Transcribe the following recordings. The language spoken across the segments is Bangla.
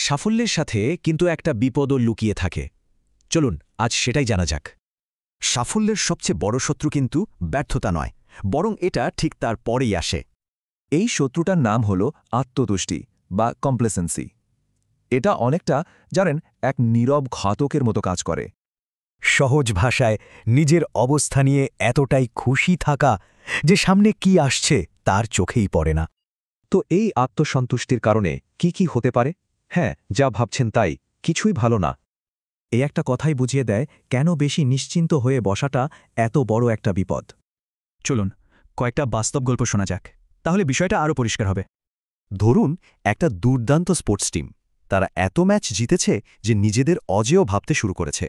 সাফল্যের সাথে কিন্তু একটা বিপদও লুকিয়ে থাকে। চলুন আজ সেটাই জানা যাক। সাফল্যের সবচেয়ে বড় শত্রু কিন্তু ব্যর্থতা নয়, বরং এটা ঠিক তার পরেই আসে। এই শত্রুটার নাম হল আত্মতুষ্টি বা কমপ্লেসেন্সি। এটা অনেকটা জানেন এক নীরব ঘাতকের মতো কাজ করে। সহজ ভাষায় নিজের অবস্থা নিয়ে এতটাই খুশি থাকা যে সামনে কি আসছে তার চোখেই পড়ে না। তো এই আত্মসন্তুষ্টির কারণে কি হতে পারে? হ্যাঁ, যা ভাবছেন তাই, কিছুই ভালো না। এই একটা কথাই বুঝিয়ে দেয় কেন বেশি নিশ্চিন্ত হয়ে বসাটা এত বড় একটা বিপদ। চলুন কয়েকটা বাস্তব গল্প শোনা যাক, তাহলে বিষয়টা আরও পরিষ্কার হবে। ধরুন একটা দুর্দান্ত স্পোর্টস টিম, তারা এত ম্যাচ জিতেছে যে নিজেদের অজেয় ভাবতে শুরু করেছে।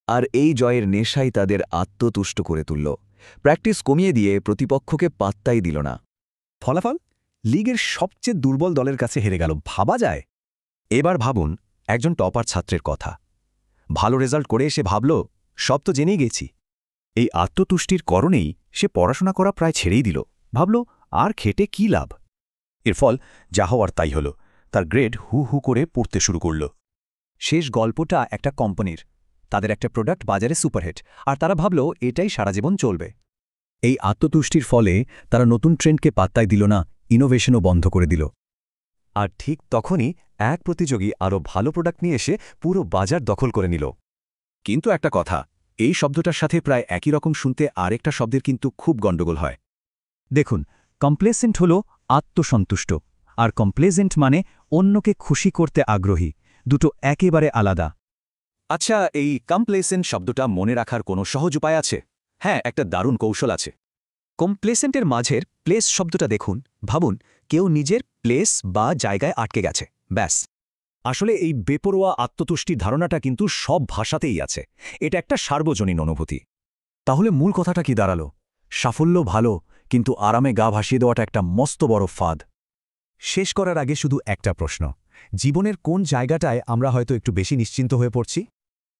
আর এই জয়ের নেশাই তাদের আত্মতুষ্ট করে তুলল। প্র্যাকটিস কমিয়ে দিয়ে প্রতিপক্ষকে পাত্তাই দিল না। ফলাফল লিগের সবচেয়ে দুর্বল দলের কাছে হেরে গেল, ভাবা যায়? এবার ভাবুন একজন টপার ছাত্রের কথা। ভালো রেজাল্ট করে এসে ভাবল, সব তো জেনেই গেছি। এই আত্মতুষ্টির কারণেই সে পড়াশোনা করা প্রায় ছেড়েই দিল, ভাবল আর খেটে কি লাভ। এর ফল যা হওয়ার তাই হল, তার গ্রেড হু হু করে পড়তে শুরু করল। শেষ গল্পটা একটা কোম্পানির, তাদের একটা প্রোডাক্ট বাজারে সুপারহিট, আর তারা ভাবল এটাই সারা জীবন চলবে। এই আত্মতুষ্টির ফলে তারা নতুন ট্রেন্ডকে পাত্তাই দিল না, ইনোভেশনও বন্ধ করে দিল। আর ঠিক তখনই এক প্রতিযোগী আরও ভালো প্রোডাক্ট নিয়ে এসে পুরো বাজার দখল করে নিল। কিন্তু একটা কথা, এই শব্দটার সাথে প্রায় একই রকম শুনতে আরেকটা শব্দের কিন্তু খুব গণ্ডগোল হয়। দেখুন, কমপ্লেসেন্ট হল আত্মসন্তুষ্ট, আর কমপ্লেজেন্ট মানে অন্যকে খুশি করতে আগ্রহী। দুটো একেবারে আলাদা। আচ্ছা, এই কমপ্লেসেন্ট শব্দটা মনে রাখার কোনো সহজ উপায় আছে? হ্যাঁ, একটা দারুণ কৌশল আছে। কমপ্লেসেন্টের মাঝের প্লেস শব্দটা দেখুন, ভাবুন কেউ নিজের প্লেস বা জায়গায় আটকে গেছে, ব্যাস। আসলে এই বেপরোয়া আত্মতুষ্টির ধারণাটা কিন্তু সব ভাষাতেই আছে। এটা একটা সার্বজনীন অনুভূতি। তাহলে মূল কথাটা কি দাঁড়ালো? সাফল্য ভালো, কিন্তু আরামে গা ভাসিয়ে দেওয়াটা একটা মস্ত বড় ফাঁদ। শেষ করার আগে শুধু একটা প্রশ্ন, জীবনের কোন জায়গাটায় আমরা হয়তো একটু বেশি নিশ্চিন্ত হয়ে পড়ছি?